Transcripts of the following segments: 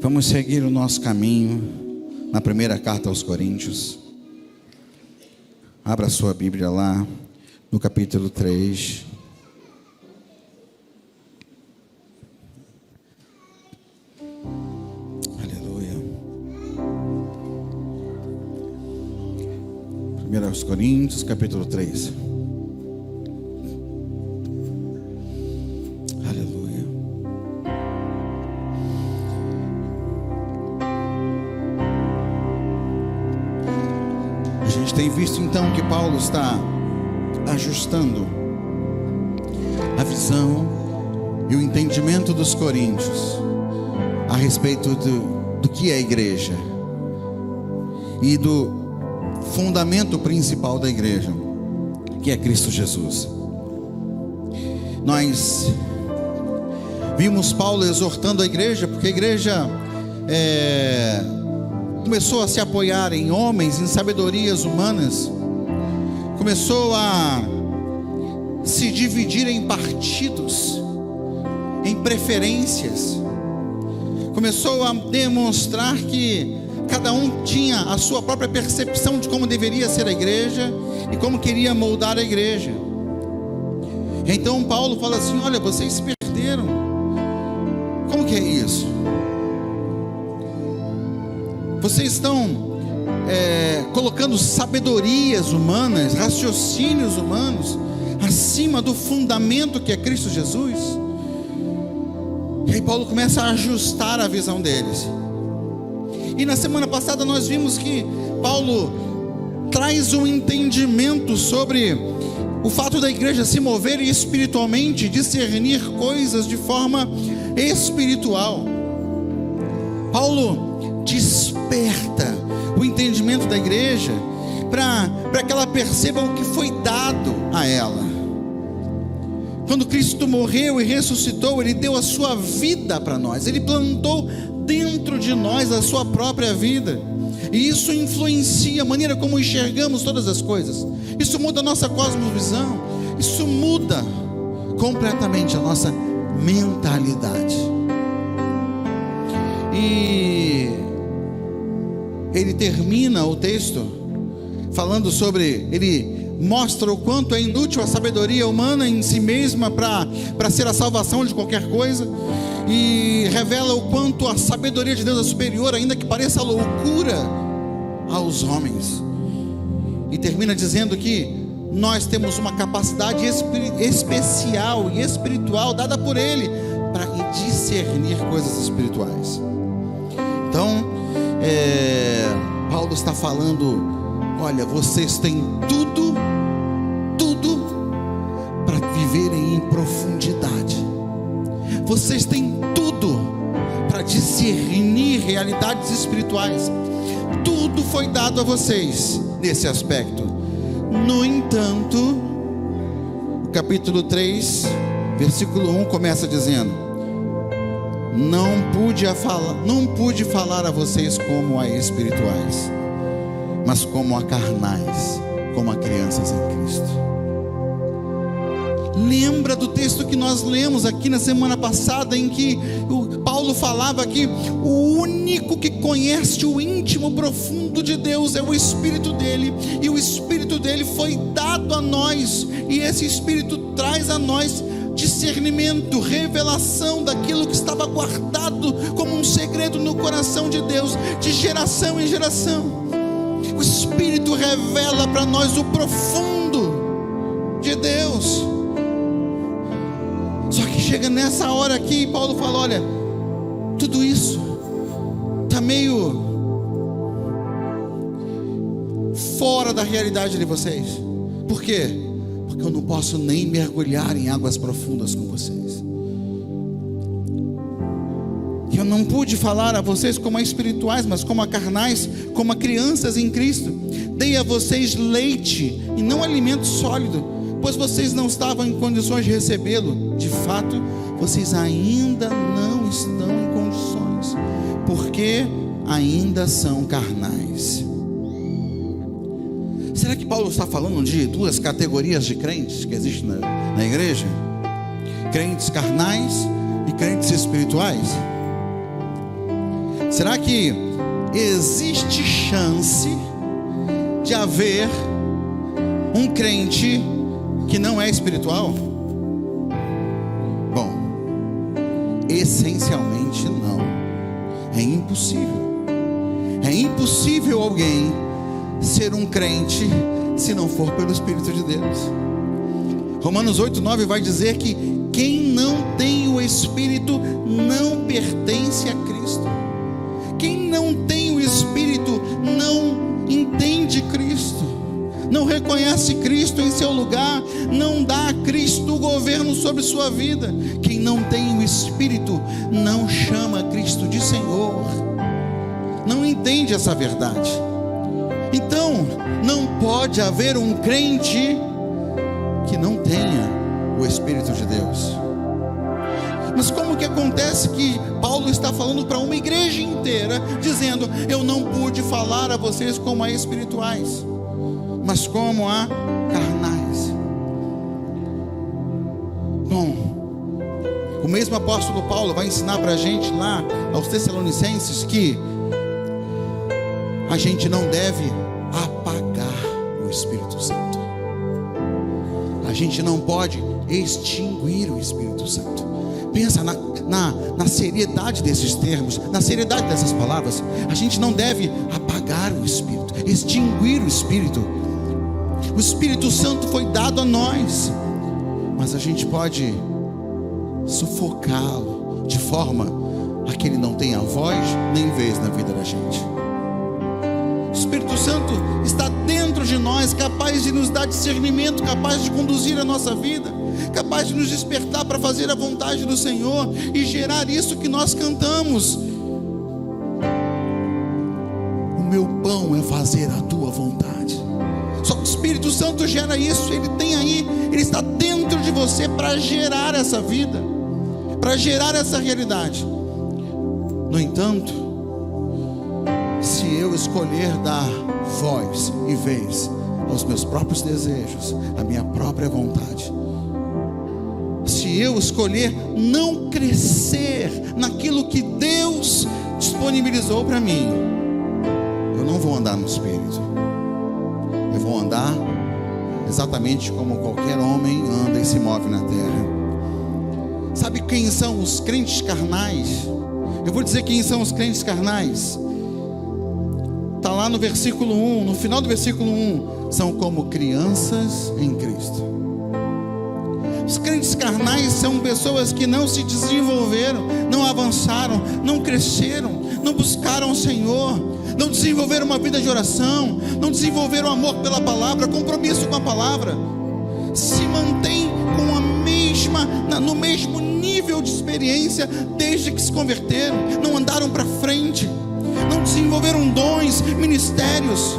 Vamos seguir o nosso caminho na primeira carta aos Coríntios. Abra sua Bíblia lá no capítulo 3. Aleluia. 1 aos Coríntios, capítulo 3. Tem visto então que Paulo está ajustando a visão e o entendimento dos coríntios a respeito do que é a igreja e do fundamento principal da igreja, que é Cristo Jesus. Nós vimos Paulo exortando a igreja, porque a igreja começou a se apoiar em homens, em sabedorias humanas, começou a se dividir em partidos, em preferências, começou a demonstrar que cada um tinha a sua própria percepção de como deveria ser a igreja e como queria moldar a igreja. Então Paulo fala assim: olha, vocês se perderam. Como que é isso? Vocês estão colocando sabedorias humanas, raciocínios humanos, acima do fundamento que é Cristo Jesus. E aí Paulo começa a ajustar a visão deles. E na semana passada nós vimos que Paulo traz um entendimento sobre o fato da igreja se mover espiritualmente, discernir coisas de forma espiritual. Paulo desperta o entendimento da igreja para que ela perceba o que foi dado a ela. Quando Cristo morreu e ressuscitou, Ele deu a sua vida para nós, Ele plantou dentro de nós a sua própria vida, e isso influencia a maneira como enxergamos todas as coisas. Isso muda a nossa cosmovisão, isso muda completamente a nossa mentalidade. E ele termina o texto falando sobre, ele mostra o quanto é inútil a sabedoria humana em si mesma para ser a salvação de qualquer coisa, e revela o quanto a sabedoria de Deus é superior, ainda que pareça loucura aos homens. E termina dizendo que nós temos uma capacidade especial e espiritual dada por Ele para discernir coisas espirituais. Então Paulo está falando: olha, vocês têm tudo para viverem em profundidade. Vocês têm tudo para discernir realidades espirituais. Tudo foi dado a vocês nesse aspecto. No entanto, o capítulo 3, versículo 1 começa dizendo: Não pude falar a vocês como a espirituais, mas como a carnais, como a crianças em Cristo. Lembra do texto que nós lemos aqui na semana passada, em que Paulo falava que o único que conhece o íntimo profundo de Deus é o Espírito dele, e o Espírito dele foi dado a nós, e esse Espírito traz a nós discernimento, revelação daquilo que estava guardado como um segredo no coração de Deus, de geração em geração. O Espírito revela para nós o profundo de Deus. Só que chega nessa hora aqui, Paulo fala: olha, tudo isso está meio fora da realidade de vocês. Por quê? Porque eu não posso nem mergulhar em águas profundas com vocês. Eu não pude falar a vocês como a espirituais, mas como a carnais, como a crianças em Cristo. Dei a vocês leite e não alimento sólido, pois vocês não estavam em condições de recebê-lo. De fato, vocês ainda não estão em condições, porque ainda são carnais. Será que Paulo está falando de duas categorias de crentes que existem na igreja? Crentes carnais e crentes espirituais? Será que existe chance de haver um crente que não é espiritual? Bom, essencialmente não. É impossível. É impossível alguém ser um crente se não for pelo Espírito de Deus. Romanos 8:9 vai dizer que quem não tem o Espírito não pertence a Cristo. Quem não tem o Espírito não entende Cristo, não reconhece Cristo em seu lugar, não dá a Cristo o governo sobre sua vida. Quem não tem o Espírito não chama Cristo de Senhor, não entende essa verdade. Então, não pode haver um crente que não tenha o Espírito de Deus. Mas como que acontece que Paulo está falando para uma igreja inteira, dizendo: eu não pude falar a vocês como a espirituais, mas como a carnais? Bom, o mesmo apóstolo Paulo vai ensinar para a gente lá aos Tessalonicenses que a gente não deve apagar o Espírito Santo. A gente não pode extinguir o Espírito Santo. Pensa na seriedade desses termos, na seriedade dessas palavras. A gente não deve apagar o Espírito, extinguir o Espírito. O Espírito Santo foi dado a nós, mas a gente pode sufocá-lo de forma a que ele não tenha voz nem vez na vida da gente. O Espírito Santo está dentro de nós, capaz de nos dar discernimento, capaz de conduzir a nossa vida, capaz de nos despertar para fazer a vontade do Senhor e gerar isso que nós cantamos: o meu pão é fazer a tua vontade. Só que o Espírito Santo gera isso, ele tem aí, ele está dentro de você para gerar essa vida, para gerar essa realidade. No entanto, se eu escolher dar voz e vez aos meus próprios desejos, à minha própria vontade, se eu escolher não crescer naquilo que Deus disponibilizou para mim, eu não vou andar no Espírito. Eu vou andar exatamente como qualquer homem anda e se move na terra. Sabe quem são os crentes carnais? Eu vou dizer quem são os crentes carnais. Está lá no versículo 1, no final do versículo 1, são como crianças em Cristo. Os crentes carnais são pessoas que não se desenvolveram, não avançaram, não cresceram, não buscaram o Senhor, não desenvolveram uma vida de oração, não desenvolveram amor pela palavra, compromisso com a palavra, se mantém com no mesmo nível de experiência desde que se converteram, não andaram para frente, não desenvolveram dons, ministérios.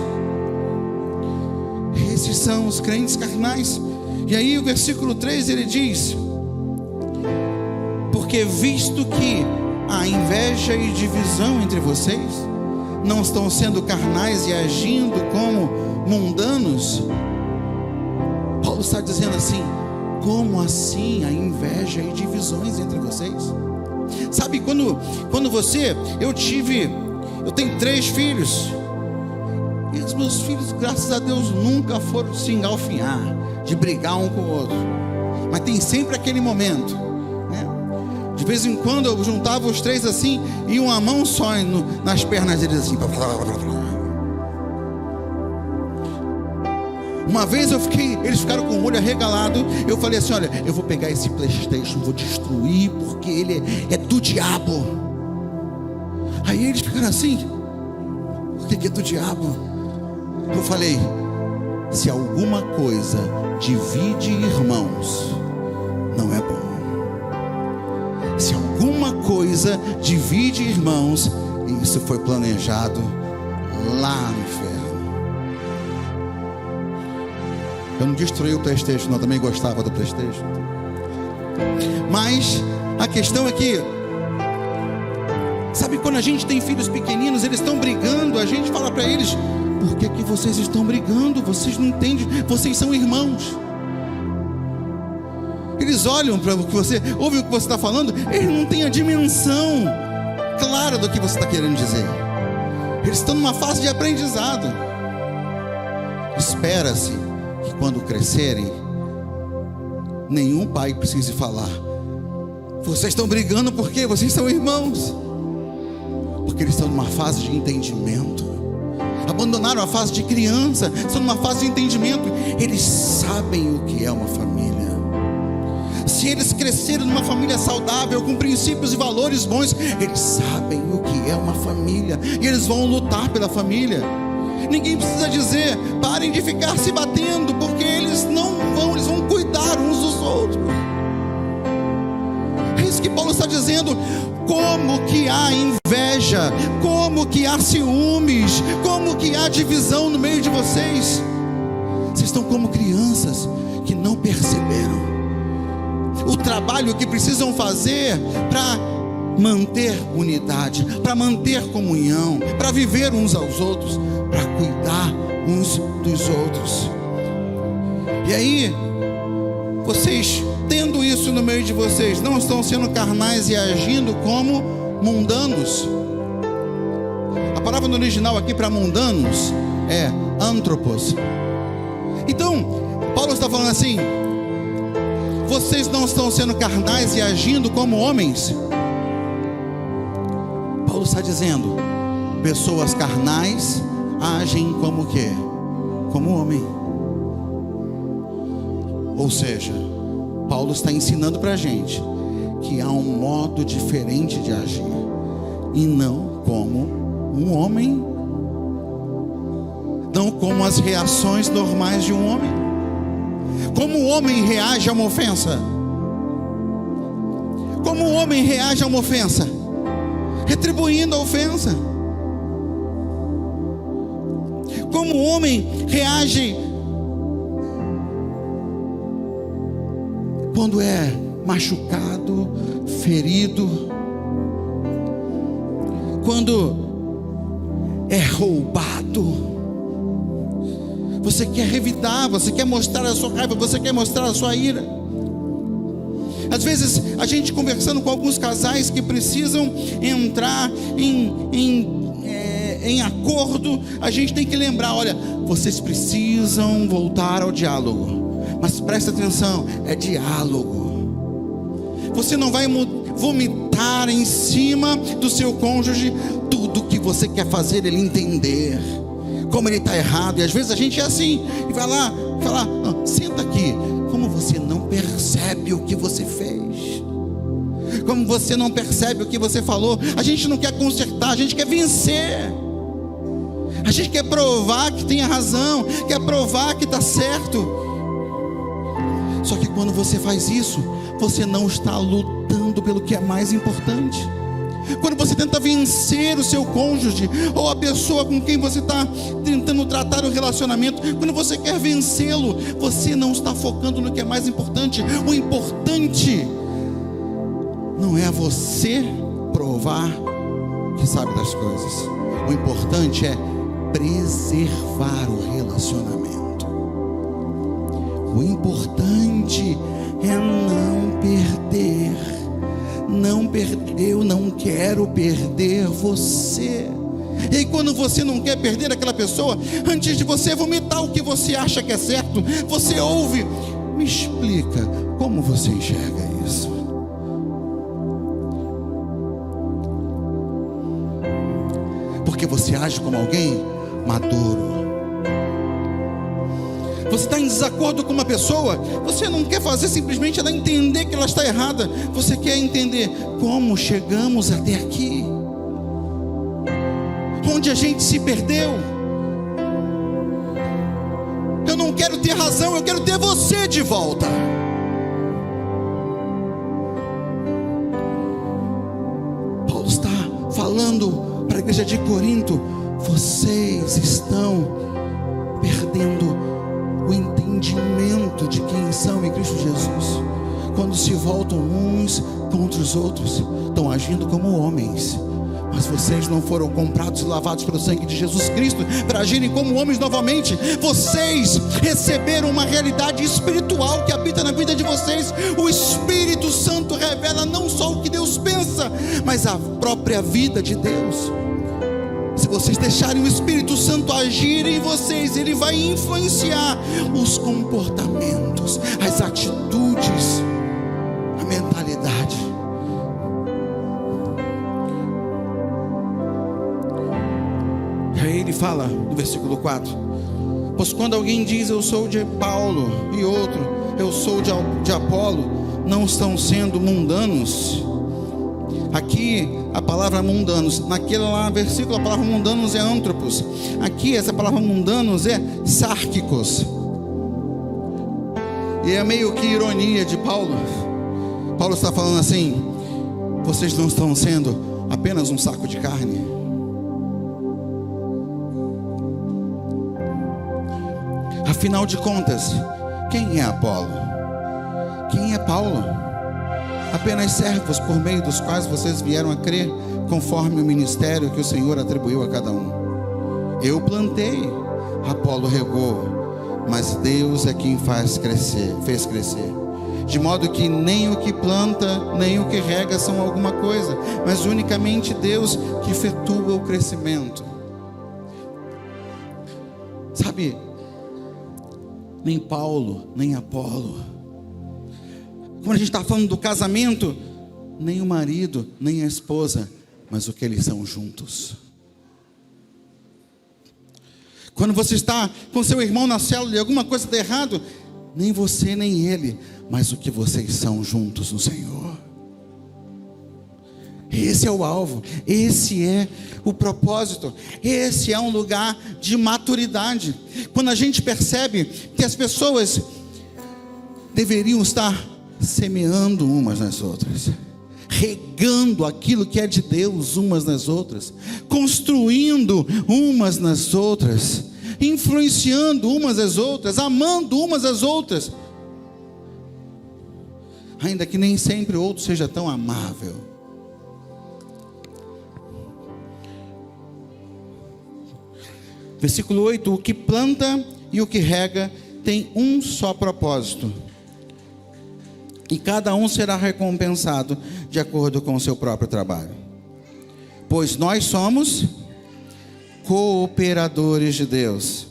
Esses são os crentes carnais. E aí o versículo 3 ele diz: porque visto que há inveja e divisão entre vocês, não estão sendo carnais e agindo como mundanos. Paulo está dizendo assim: como assim há inveja e divisões entre vocês? Sabe, quando eu tenho 3 filhos, e os meus filhos, graças a Deus, nunca foram se engalfinhar, de brigar um com o outro, mas tem sempre aquele momento, né? De vez em quando eu juntava os 3 assim, e uma mão só nas pernas deles assim. Uma vez eles ficaram com o olho arregalado. Eu falei assim: olha, eu vou pegar esse PlayStation, vou destruir, porque ele é do diabo. Aí eles ficaram assim: o que é do diabo? Eu falei: se alguma coisa divide irmãos, não é bom. Se alguma coisa divide irmãos, isso foi planejado lá no inferno. Eu não destruí o PlayStation, não, também gostava do PlayStation. Mas a questão é que, sabe, quando a gente tem filhos pequeninos, eles estão brigando, a gente fala para eles: por que vocês estão brigando? Vocês não entendem, vocês são irmãos. Eles olham para o que você, ouvem o que você está falando, eles não têm a dimensão. clara do que você está querendo dizer. Eles estão numa fase de aprendizado. Espera-se que quando crescerem, nenhum pai precise falar: vocês estão brigando porque vocês são irmãos. Porque eles estão numa fase de entendimento. Abandonaram a fase de criança, estão numa fase de entendimento. Eles sabem o que é uma família. Se eles crescerem numa família saudável, com princípios e valores bons, eles sabem o que é uma família, e eles vão lutar pela família. Ninguém precisa dizer: parem de ficar se batendo, porque eles vão cuidar uns dos outros. É isso que Paulo está dizendo. Como que há inveja, como que há ciúmes, como que há divisão no meio de vocês? Vocês estão como crianças que não perceberam o trabalho que precisam fazer para manter unidade, para manter comunhão, para viver uns aos outros, para cuidar uns dos outros. E aí, vocês, tendo isso no meio de vocês, não estão sendo carnais e agindo como mundanos. A palavra no original aqui para mundanos é antropos. Então, Paulo está falando assim: vocês não estão sendo carnais e agindo como homens. Paulo está dizendo: pessoas carnais agem como o quê? Como homem. Ou seja, Paulo está ensinando para a gente que há um modo diferente de agir, e não como um homem, não como as reações normais de um homem. Como o homem reage a uma ofensa? Como o homem reage a uma ofensa? Retribuindo a ofensa. Como o homem reage quando é machucado, ferido, quando é roubado? Você quer revidar, você quer mostrar a sua raiva, você quer mostrar a sua ira. Às vezes, a gente conversando com alguns casais que precisam entrar em acordo, a gente tem que lembrar: olha, vocês precisam voltar ao diálogo. Mas presta atenção, é diálogo. Você não vai vomitar em cima do seu cônjuge tudo que você quer fazer ele entender como ele está errado. E às vezes a gente é assim, e vai lá falar: senta aqui. Como você não percebe o que você fez, como você não percebe o que você falou. A gente não quer consertar, a gente quer vencer. A gente quer provar que tem a razão, quer provar que está certo. Só que quando você faz isso, você não está lutando pelo que é mais importante. Quando você tenta vencer o seu cônjuge, ou a pessoa com quem você está tentando tratar o relacionamento, quando você quer vencê-lo, você não está focando no que é mais importante. O importante não é você provar que sabe das coisas. O importante é preservar o relacionamento. O importante é não perder. Eu não quero perder você. E aí, quando você não quer perder aquela pessoa, antes de você vomitar o que você acha que é certo, você ouve: me explica como você enxerga isso. Porque você age como alguém maduro. Você está em desacordo com uma pessoa, você não quer fazer simplesmente ela entender que ela está errada. Você quer entender como chegamos até aqui, onde a gente se perdeu. Eu não quero ter razão, eu quero ter você de volta. Paulo está falando para a igreja de Corinto: vocês estão perdendo o entendimento de quem são em Cristo Jesus. Quando se voltam uns contra os outros, estão agindo como homens, Mas vocês não foram comprados e lavados pelo sangue de Jesus Cristo para agirem como homens novamente. Vocês receberam uma realidade espiritual que habita na vida de vocês. O Espírito Santo revela não só o que Deus pensa, mas a própria vida de Deus. Se vocês deixarem o Espírito Santo agir em vocês, ele vai influenciar os comportamentos, as atitudes, a mentalidade. Aí ele fala no versículo 4: pois quando alguém diz eu sou de Paulo e outro eu sou de Apolo, não estão sendo mundanos? Aqui a palavra mundanos, naquele lá versículo a palavra mundanos é antropos. Aqui essa palavra mundanos é sárquicos. E é meio que ironia de Paulo. Paulo está falando assim: vocês não estão sendo apenas um saco de carne. Afinal de contas, quem é Apolo? Quem é Paulo? Apenas servos por meio dos quais vocês vieram a crer, conforme o ministério que o Senhor atribuiu a cada um. Eu plantei, Apolo regou, mas Deus é quem fez crescer. De modo que nem o que planta, nem o que rega são alguma coisa, mas unicamente Deus que efetua o crescimento. Sabe, nem Paulo, nem Apolo. Quando a gente está falando do casamento, nem o marido, nem a esposa, mas o que eles são juntos. Quando você está com seu irmão na célula e alguma coisa está errado, nem você nem ele, mas o que vocês são juntos no Senhor. Esse é o alvo, esse é o propósito, esse é um lugar de maturidade. Quando a gente percebe que as pessoas deveriam estar semeando umas nas outras, regando aquilo que é de Deus umas nas outras, construindo umas nas outras, influenciando umas às outras, amando umas às outras, ainda que nem sempre o outro seja tão amável. Versículo 8: o que planta e o que rega tem um só propósito, e cada um será recompensado de acordo com o seu próprio trabalho. Pois nós somos cooperadores de Deus.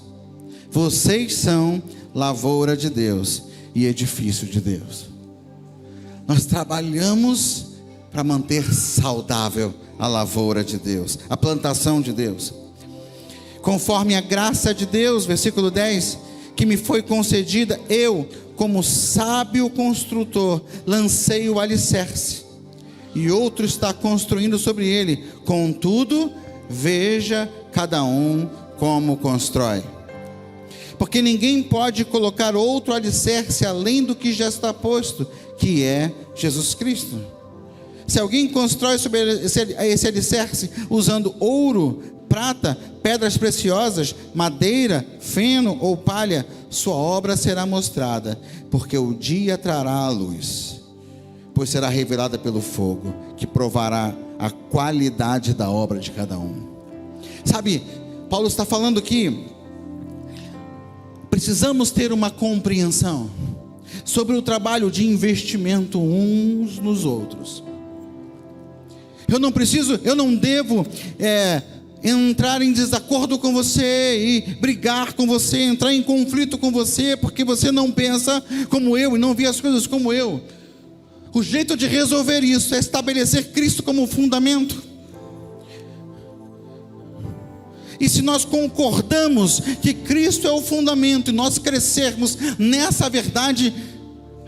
Vocês são lavoura de Deus e edifício de Deus. Nós trabalhamos para manter saudável a lavoura de Deus, a plantação de Deus. Conforme a graça de Deus, versículo 10, que me foi concedida, eu, como sábio construtor, lancei o alicerce, e outro está construindo sobre ele. Contudo, veja cada um como constrói. Porque ninguém pode colocar outro alicerce além do que já está posto, que é Jesus Cristo. Se alguém constrói sobre esse alicerce usando ouro, prata, pedras preciosas, madeira, feno ou palha, sua obra será mostrada, porque o dia trará a luz, pois será revelada pelo fogo, que provará a qualidade da obra de cada um. Sabe, Paulo está falando que precisamos ter uma compreensão sobre o trabalho de investimento uns nos outros. Eu não devo entrar em desacordo com você e brigar com você, entrar em conflito com você, porque você não pensa como eu e não vê as coisas como eu. O jeito de resolver isso é estabelecer Cristo como fundamento. E se nós concordamos que Cristo é o fundamento e nós crescermos nessa verdade,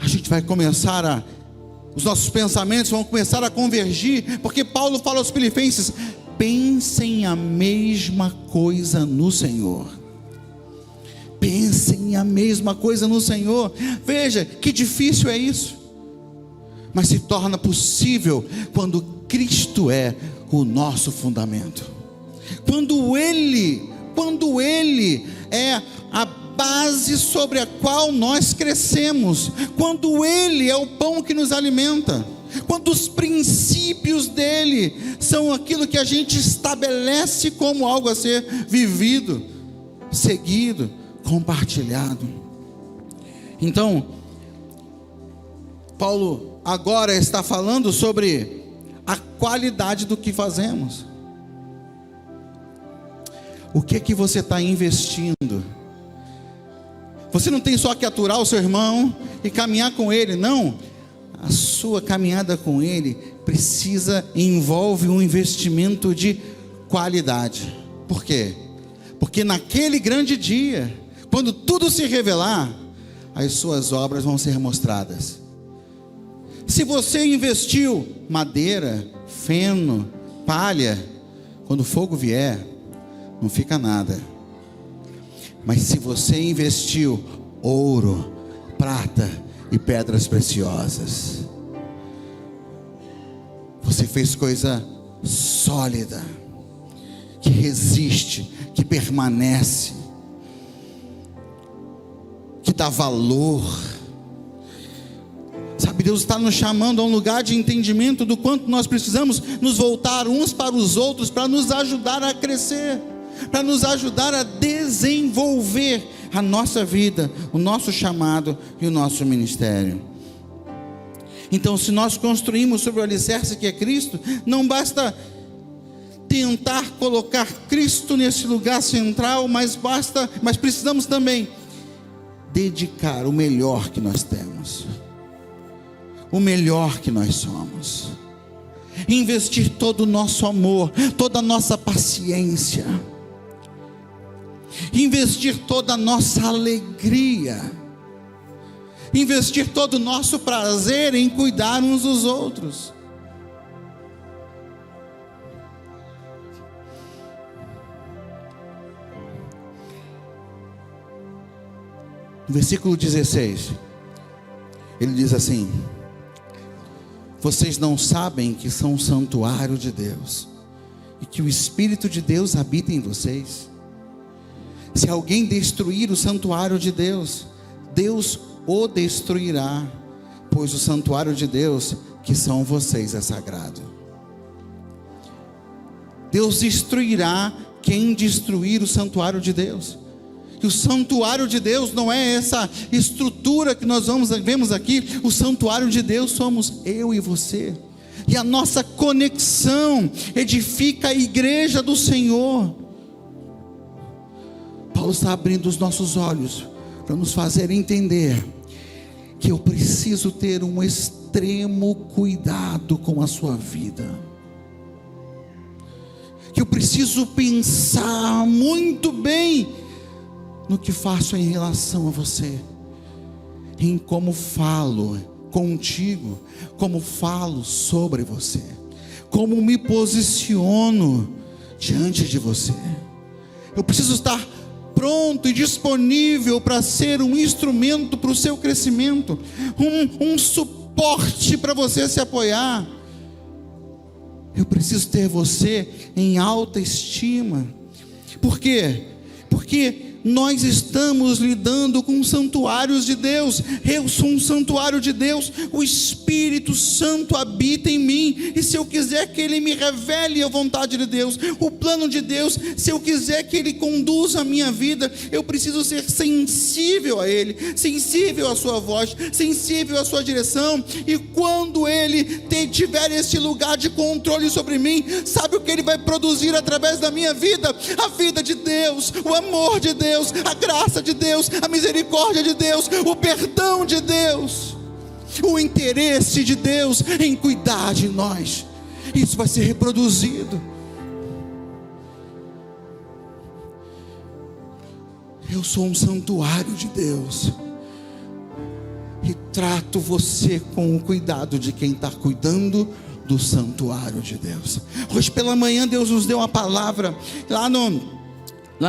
a gente vai começar os nossos pensamentos vão começar a convergir, porque Paulo fala aos Filipenses: pensem a mesma coisa no Senhor. Pensem a mesma coisa no Senhor. Veja que difícil é isso, mas se torna possível quando Cristo é o nosso fundamento, quando Ele é a base sobre a qual nós crescemos, quando Ele é o pão que nos alimenta. quando os princípios dele são aquilo que a gente estabelece como algo a ser vivido, seguido, compartilhado. Então, Paulo agora está falando sobre a qualidade do que fazemos. O que é que você está investindo? Você não tem só que aturar o seu irmão e caminhar com ele, não. A sua caminhada com ele envolve um investimento de qualidade. Por quê? Porque naquele grande dia, quando tudo se revelar, as suas obras vão ser mostradas. Se você investiu madeira, feno, palha, quando o fogo vier, não fica nada. Mas se você investiu ouro, prata e pedras preciosas, você fez coisa sólida, que resiste, que permanece, que dá valor. Sabe, Deus está nos chamando a um lugar de entendimento do quanto nós precisamos nos voltar uns para os outros, para nos ajudar a crescer, para nos ajudar a desenvolver a nossa vida, o nosso chamado e o nosso ministério. Então, se nós construímos sobre o alicerce que é Cristo, não basta tentar colocar Cristo nesse lugar central, mas precisamos também dedicar o melhor que nós temos, o melhor que nós somos, investir todo o nosso amor, toda a nossa paciência, investir toda a nossa alegria, investir todo o nosso prazer em cuidar uns dos outros. No versículo 16, ele diz assim: vocês não sabem que são um santuário de Deus e que o Espírito de Deus habita em vocês? Se alguém destruir o santuário de Deus, Deus o destruirá, pois o santuário de Deus, que são vocês, é sagrado. Deus destruirá quem destruir o santuário de Deus. E o santuário de Deus não é essa estrutura que nós vemos aqui. O santuário de Deus somos eu e você, e a nossa conexão edifica a igreja do Senhor. Paulo está abrindo os nossos olhos para nos fazer entender que eu preciso ter um extremo cuidado com a sua vida, que eu preciso pensar muito bem no que faço em relação a você, em como falo contigo, como falo sobre você, como me posiciono diante de você. Eu preciso estar pronto e disponível para ser um instrumento para o seu crescimento, um suporte para você se apoiar. Eu preciso ter você em alta estima. Por quê? Porque nós estamos lidando com santuários de Deus. Eu sou um santuário de Deus. O Espírito Santo habita em mim, e se eu quiser que Ele me revele a vontade de Deus, o plano de Deus, se eu quiser que Ele conduza a minha vida, eu preciso ser sensível a Ele, sensível à sua voz, sensível à sua direção. E quando Ele tiver esse lugar de controle sobre mim, sabe o que Ele vai produzir através da minha vida? A vida de Deus, o amor de Deus, a graça de Deus, a misericórdia de Deus, o perdão de Deus, o interesse de Deus em cuidar de nós. Isso vai ser reproduzido. Eu sou um santuário de Deus e trato você com o cuidado de quem está cuidando do santuário de Deus. Hoje pela manhã Deus nos deu uma palavra lá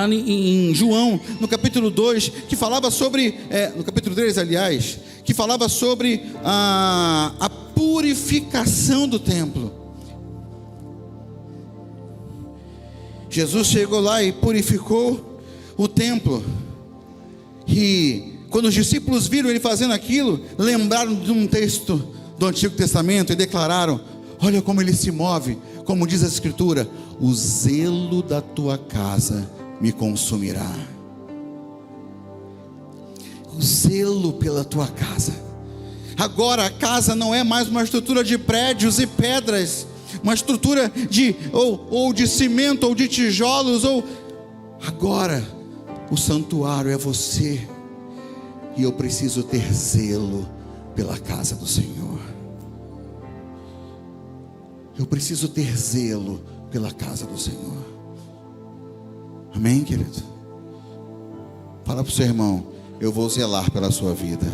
em João, no capítulo 2, que falava sobre, no capítulo 3 aliás, que falava sobre a purificação do templo. Jesus chegou lá e purificou o templo, e quando os discípulos viram Ele fazendo aquilo, lembraram de um texto do Antigo Testamento e declararam: olha como ele se move, como diz a Escritura: o zelo da tua casa me consumirá. O zelo pela tua casa. Agora a casa não é mais uma estrutura de prédios e pedras, uma estrutura de ou de cimento ou de tijolos, agora o santuário é você. E eu preciso ter zelo pela casa do Senhor. Eu preciso ter zelo pela casa do Senhor. Amém, querido? Fala para o seu irmão: eu vou zelar pela sua vida.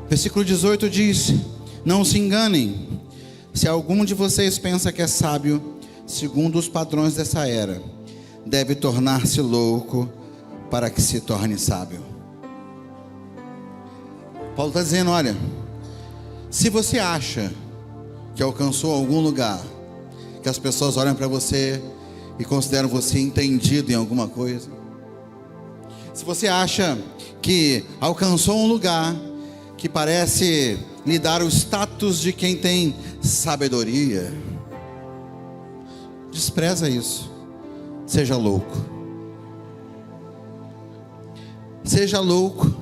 Versículo 18 diz: não se enganem, se algum de vocês pensa que é sábio, segundo os padrões dessa era, deve tornar-se louco para que se torne sábio. Paulo está dizendo: olha, se você acha que alcançou algum lugar, que as pessoas olham para você e consideram você entendido em alguma coisa, se você acha que alcançou um lugar que parece lhe dar o status de quem tem sabedoria, despreza isso. Seja louco. Seja louco.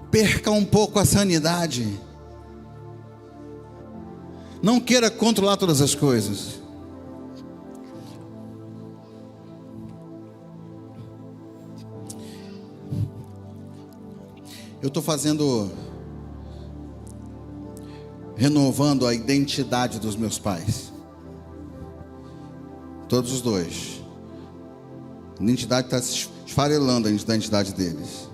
Perca um pouco a sanidade. Não queira controlar todas as coisas. Eu estou renovando a identidade dos meus pais. Todos os dois. A identidade está se esfarelando, a identidade deles.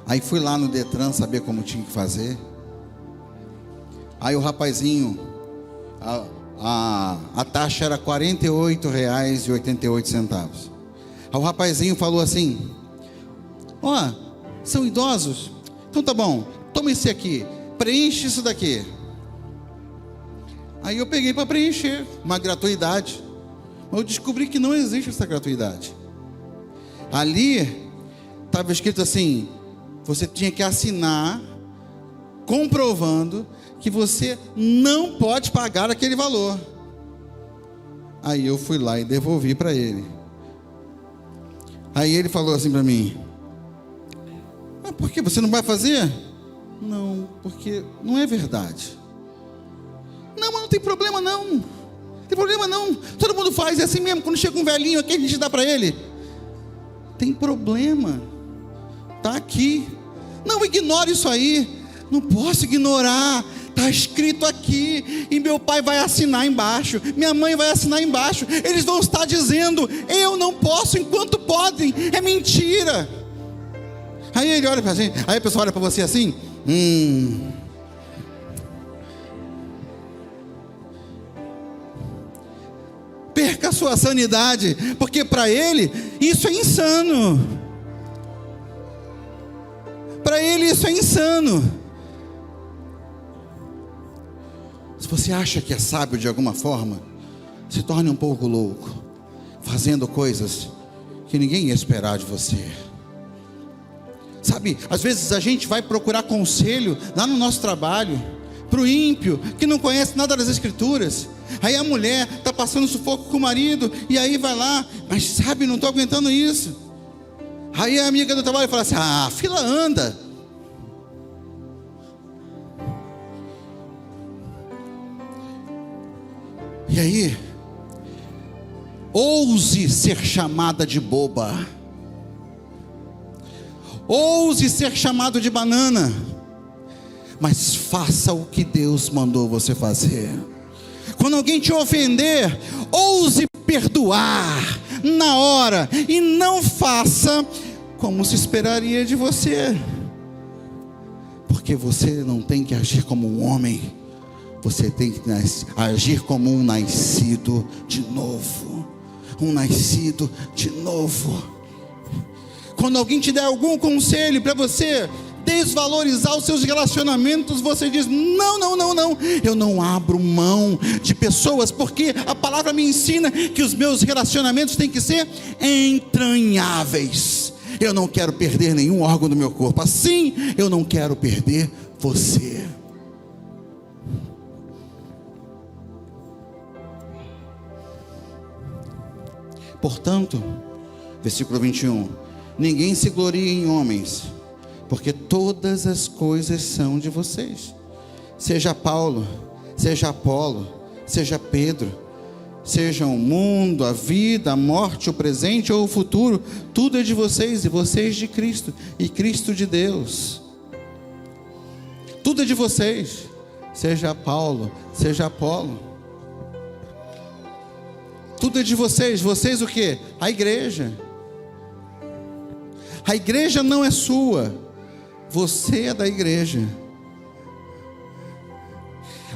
Aí fui lá no Detran saber como tinha que fazer. Aí o rapazinho, a taxa era R$ 48,88. Aí o rapazinho falou assim: ó, são idosos? Então tá bom, toma esse aqui, preenche isso daqui. Aí eu peguei para preencher, uma gratuidade. Mas eu descobri que não existe essa gratuidade. Ali estava escrito assim: você tinha que assinar comprovando que você não pode pagar aquele valor. Aí eu fui lá e devolvi para ele. Aí ele falou assim para mim: ah, por que você não vai fazer? Não, porque não é verdade. Não, mas não tem problema não. Não tem problema não. Todo mundo faz, é assim mesmo. Quando chega um velhinho aqui, a gente dá para ele. Tem problema. Está aqui. Não ignore isso aí. Não posso ignorar. Está escrito aqui. E meu pai vai assinar embaixo. Minha mãe vai assinar embaixo. Eles vão estar dizendo: eu não posso enquanto podem. É mentira. Aí ele olha para a gente. Aí a pessoa olha para você assim: perca a sua sanidade, porque para ele isso é insano. Para ele isso é insano. Se você acha que é sábio de alguma forma, se torne um pouco louco, fazendo coisas que ninguém ia esperar de você. Sabe, às vezes a gente vai procurar conselho lá no nosso trabalho, para o ímpio, que não conhece nada das Escrituras. Aí a mulher está passando sufoco com o marido, e aí vai lá: mas sabe, não estou aguentando isso. Aí a amiga do trabalho fala assim: ah, a fila anda. E aí, ouse ser chamada de boba. Ouse ser chamado de banana. Mas faça o que Deus mandou você fazer. Quando alguém te ofender, ouse perdoar na hora. E não faça como se esperaria de você. Porque você não tem que agir como um homem. Você tem que agir como um nascido de novo. Um nascido de novo. Quando alguém te der algum conselho para você desvalorizar os seus relacionamentos, você diz: não, eu não abro mão de pessoas, porque a palavra me ensina que os meus relacionamentos têm que ser entranháveis. Eu não quero perder nenhum órgão do meu corpo, assim eu não quero perder você. Portanto, versículo 21, ninguém se glorie em homens, porque todas as coisas são de vocês. Seja Paulo, seja Apolo, seja Pedro, seja o mundo, a vida, a morte, o presente ou o futuro, tudo é de vocês, e vocês de Cristo, e Cristo de Deus. Tudo é de vocês, seja Paulo, seja Apolo. Tudo é de vocês. Vocês o quê? A igreja. A igreja não é sua, você é da igreja.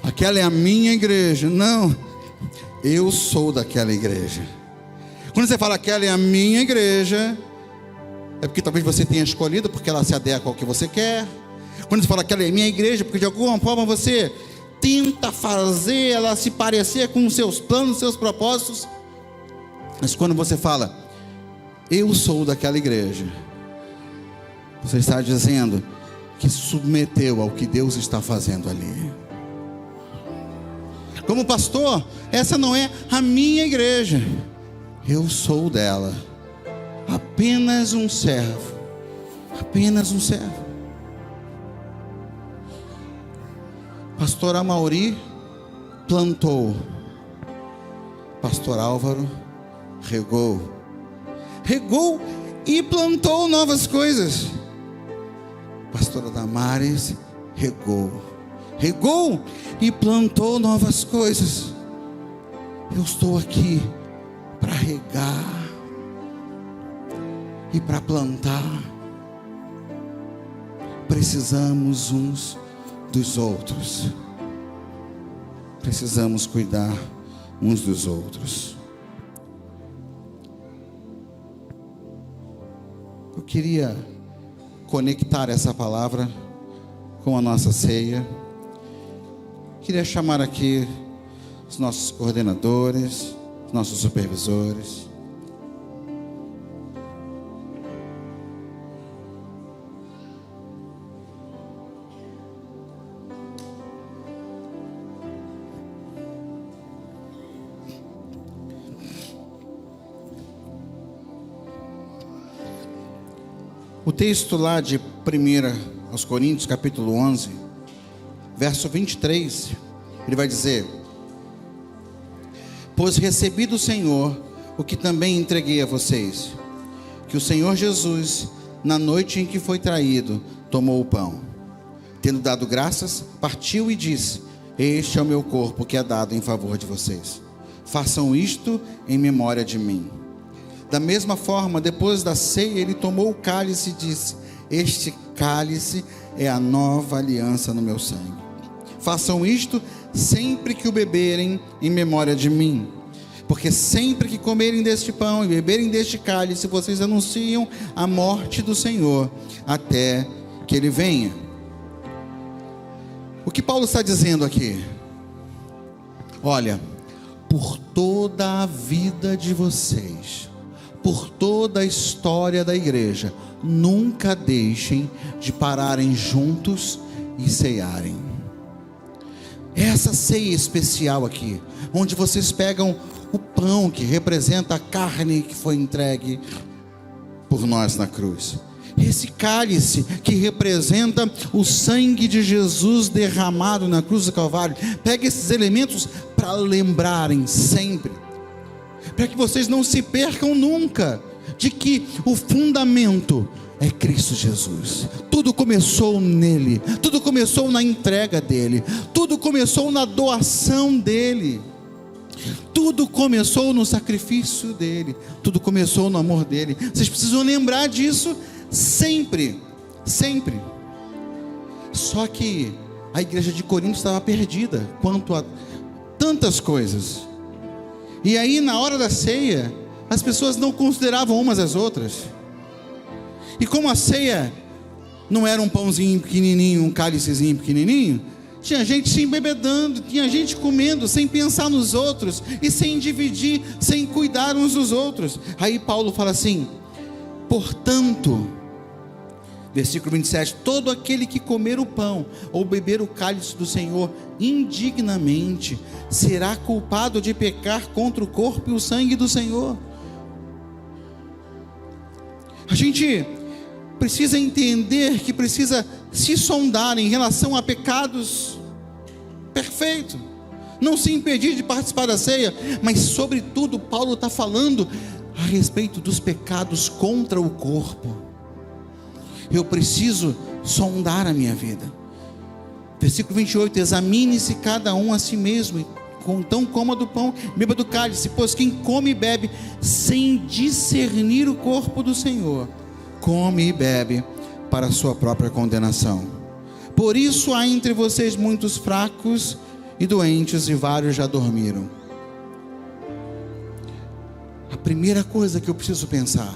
Aquela é a minha igreja. Não, eu sou daquela igreja. Quando você fala aquela é a minha igreja, é porque talvez você tenha escolhido, porque ela se adequa ao que você quer. Quando você fala aquela é a minha igreja, porque de alguma forma você tenta fazer ela se parecer com os seus planos, seus propósitos. Mas quando você fala eu sou daquela igreja, você está dizendo que submeteu ao que Deus está fazendo ali. Como pastor, essa não é a minha igreja, eu sou dela, apenas um servo, apenas um servo. Pastor Amauri plantou, pastor Álvaro regou e plantou novas coisas. Pastora Damares regou e plantou novas coisas. Eu estou aqui para regar e para plantar. Precisamos uns dos outros. Precisamos cuidar uns dos outros. Eu queria conectar essa palavra com a nossa ceia. Queria chamar aqui os nossos coordenadores, os nossos supervisores. O texto lá de 1 aos Coríntios, capítulo 11, verso 23, ele vai dizer: pois recebi do Senhor o que também entreguei a vocês, que o Senhor Jesus, na noite em que foi traído, tomou o pão, tendo dado graças, partiu e disse: este é o meu corpo que é dado em favor de vocês, façam isto em memória de mim. Da mesma forma, depois da ceia, ele tomou o cálice e disse: este cálice é a nova aliança no meu sangue. Façam isto sempre que o beberem em memória de mim. Porque sempre que comerem deste pão e beberem deste cálice, vocês anunciam a morte do Senhor até que ele venha. O que Paulo está dizendo aqui? Olha, por toda a vida de vocês, por toda a história da igreja, nunca deixem de pararem juntos e cearem. Essa ceia especial aqui, onde vocês pegam o pão que representa a carne que foi entregue por nós na cruz, esse cálice que representa o sangue de Jesus derramado na cruz do Calvário. Pega esses elementos para lembrarem sempre, para que vocês não se percam nunca de que o fundamento é Cristo Jesus. Tudo começou nele, tudo começou na entrega dele, tudo começou na doação dele, tudo começou no sacrifício dele, tudo começou no amor dele. Vocês precisam lembrar disso sempre, sempre. Só que a igreja de Corinto estava perdida quanto a tantas coisas. E aí, na hora da ceia, as pessoas não consideravam umas as outras. E como a ceia não era um pãozinho pequenininho, um cálicezinho pequenininho, tinha gente se embebedando, tinha gente comendo sem pensar nos outros e sem dividir, sem cuidar uns dos outros. Aí Paulo fala assim: portanto, versículo 27, todo aquele que comer o pão ou beber o cálice do Senhor indignamente será culpado de pecar contra o corpo e o sangue do Senhor. A gente precisa entender que precisa se sondar em relação a pecados. Perfeito. Não se impedir de participar da ceia, mas sobretudo Paulo está falando a respeito dos pecados contra o corpo. Eu preciso sondar a minha vida. Versículo 28, examine-se cada um a si mesmo, então coma do pão, beba do cálice, pois quem come e bebe sem discernir o corpo do Senhor, come e bebe para a sua própria condenação. Por isso há entre vocês muitos fracos e doentes, e vários já dormiram. A primeira coisa que eu preciso pensar,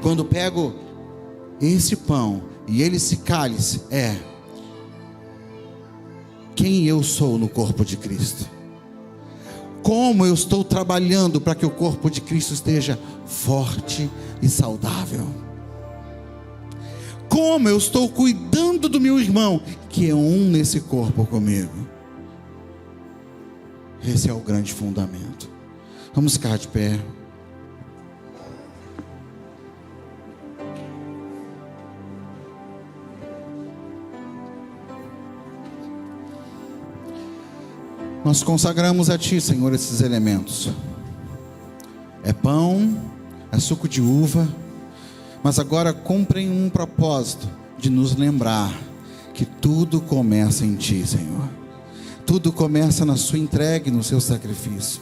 quando pego esse pão e esse cálice, é: quem eu sou no corpo de Cristo? Como eu estou trabalhando para que o corpo de Cristo esteja forte e saudável? Como eu estou cuidando do meu irmão, que é um nesse corpo comigo? Esse é o grande fundamento. Vamos ficar de pé. Nós consagramos a Ti, Senhor, esses elementos. É pão, é suco de uva, mas agora cumprem um propósito de nos lembrar que tudo começa em Ti, Senhor. Tudo começa na Sua entrega e no Seu sacrifício.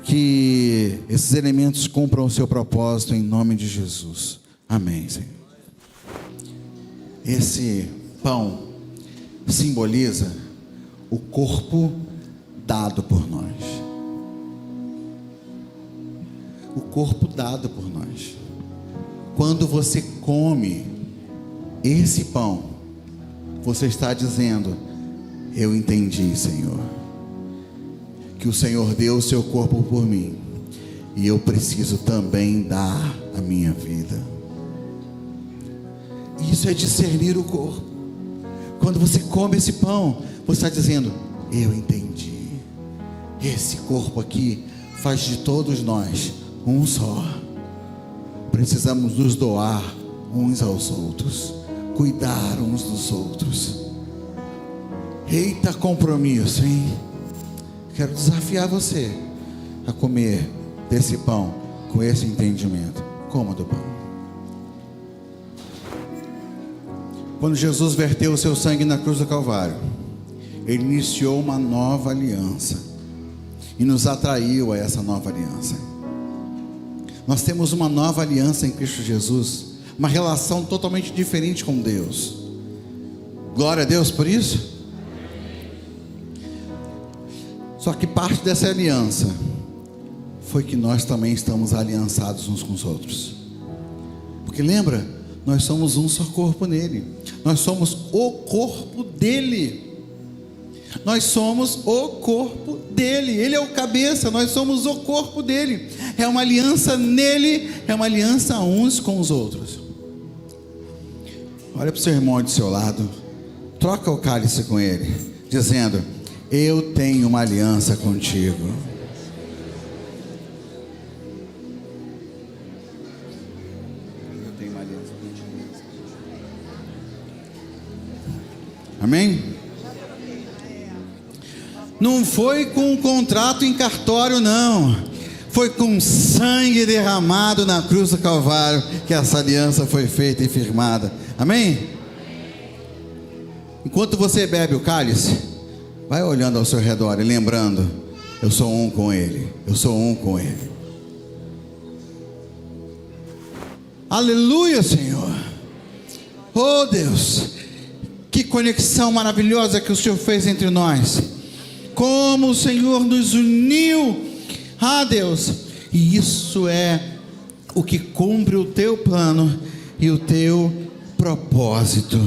Que esses elementos cumpram o Seu propósito em nome de Jesus. Amém, Senhor. Esse pão simboliza o corpo dado por nós. O corpo dado por nós. Quando você come esse pão, você está dizendo: eu entendi, Senhor, que o Senhor deu o seu corpo por mim, e eu preciso também dar a minha vida. Isso é discernir o corpo. Quando você come esse pão, você está dizendo: eu entendi. Esse corpo aqui faz de todos nós um só. Precisamos nos doar uns aos outros, cuidar uns dos outros. Eita compromisso, hein? Quero desafiar você a comer desse pão com esse entendimento. Coma do pão. Quando Jesus verteu o seu sangue na cruz do Calvário, Ele iniciou uma nova aliança e nos atraiu a essa nova aliança. Nós temos uma nova aliança em Cristo Jesus, uma relação totalmente diferente com Deus. Glória a Deus por isso. Só que parte dessa aliança foi que nós também estamos aliançados uns com os outros. Porque lembra, nós somos um só corpo nele. Nós somos o corpo dele. Nós somos o corpo dele. Ele é o cabeça, nós somos o corpo dele. É uma aliança nele, é uma aliança uns com os outros. Olha para o seu irmão do seu lado, troca o cálice com ele, dizendo: eu tenho uma aliança contigo. Eu tenho uma aliança contigo. Amém? Não foi com um contrato em cartório, não. Foi com sangue derramado na cruz do Calvário que essa aliança foi feita e firmada. Amém? Enquanto você bebe o cálice, vai olhando ao seu redor e lembrando: eu sou um com Ele. Eu sou um com Ele. Aleluia, Senhor. Oh Deus, que conexão maravilhosa que o Senhor fez entre nós. Como o Senhor nos uniu, Deus, e isso é o que cumpre o teu plano e o teu propósito.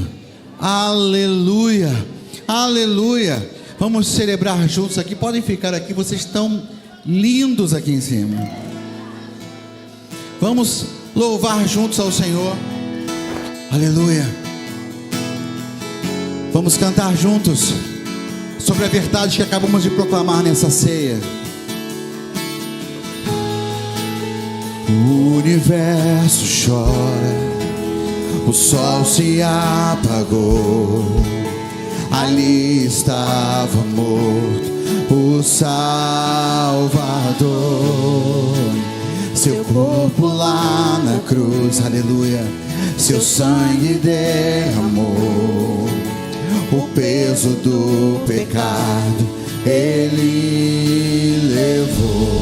Aleluia, aleluia. Vamos celebrar juntos aqui. Podem ficar aqui, vocês estão lindos aqui em cima. Vamos louvar juntos ao Senhor. Aleluia. Vamos cantar juntos sobre a verdade que acabamos de proclamar nessa ceia. O universo chora, o sol se apagou, ali estava morto o Salvador. Seu corpo lá na cruz, aleluia, seu sangue derramou, o peso do pecado ele levou.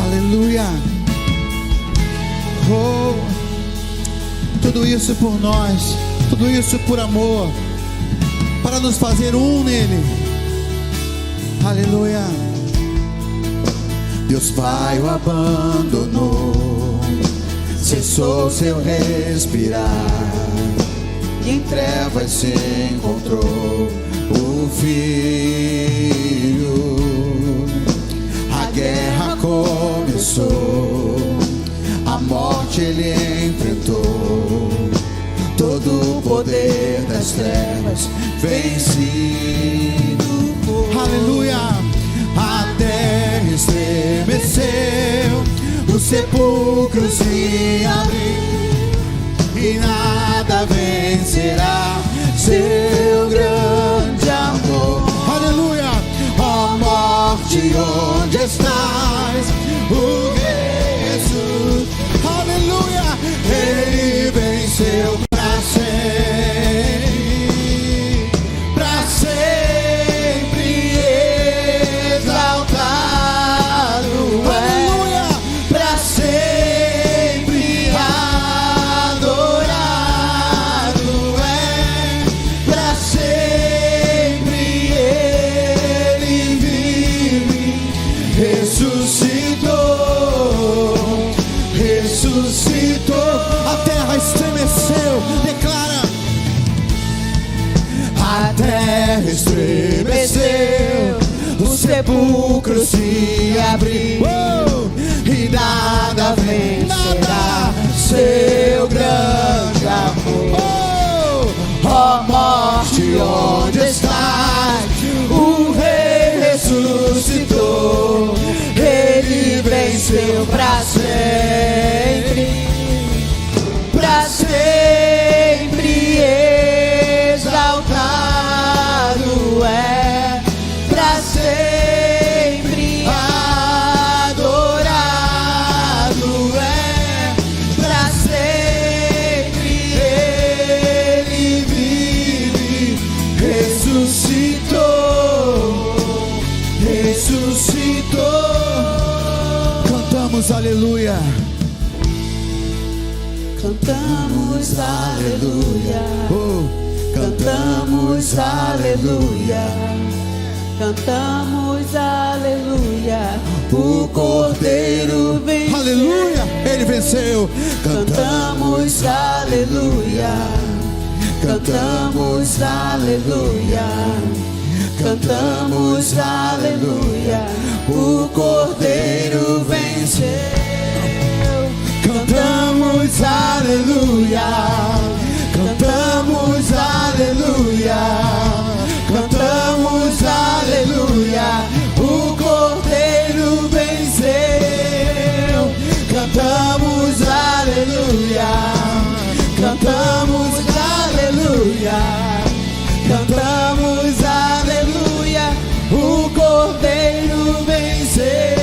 Aleluia. Oh, tudo isso por nós, tudo isso por amor, para nos fazer um nele. Aleluia. Deus Pai o abandonou, cessou seu respirar, e em trevas se encontrou o Filho. A guerra começou, a morte ele enfrentou, todo o poder das trevas vencido. Aleluia. A terra estremeceu, o sepulcro se abriu, e nada vencerá seu grande amor. Aleluia. Ó morte, onde estás? O Rei Jesus. Aleluia. Ele venceu para sempre, para sempre exaltado. Aleluia. Para sempre adorado é, para sempre ele vive, ressuscitou, ressuscitou. A terra estremeceu, declara. A terra estremeceu, o sepulcro se abriu, e nada vencerá seu grande amor. Ó morte, onde estás? O Rei ressuscitou, ele venceu para sempre, para sempre exaltado é, para sempre adorado é, para sempre ele vive, ressuscitou, ressuscitou. Cantamos aleluia. Cantamos aleluia, cantamos aleluia, cantamos aleluia. O Cordeiro venceu, Aleluia, ele venceu. Cantamos aleluia, cantamos aleluia, cantamos aleluia. O Cordeiro venceu. Cantamos aleluia, cantamos aleluia, cantamos aleluia. O Cordeiro venceu. Cantamos aleluia, cantamos aleluia, cantamos aleluia. O Cordeiro venceu.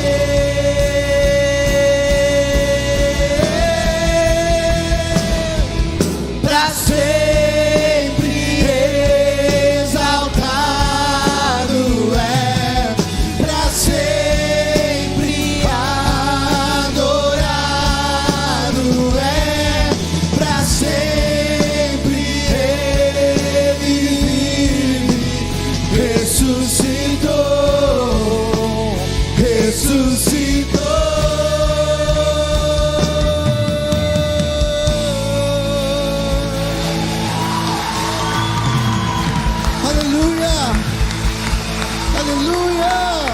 Aleluia! Aleluia!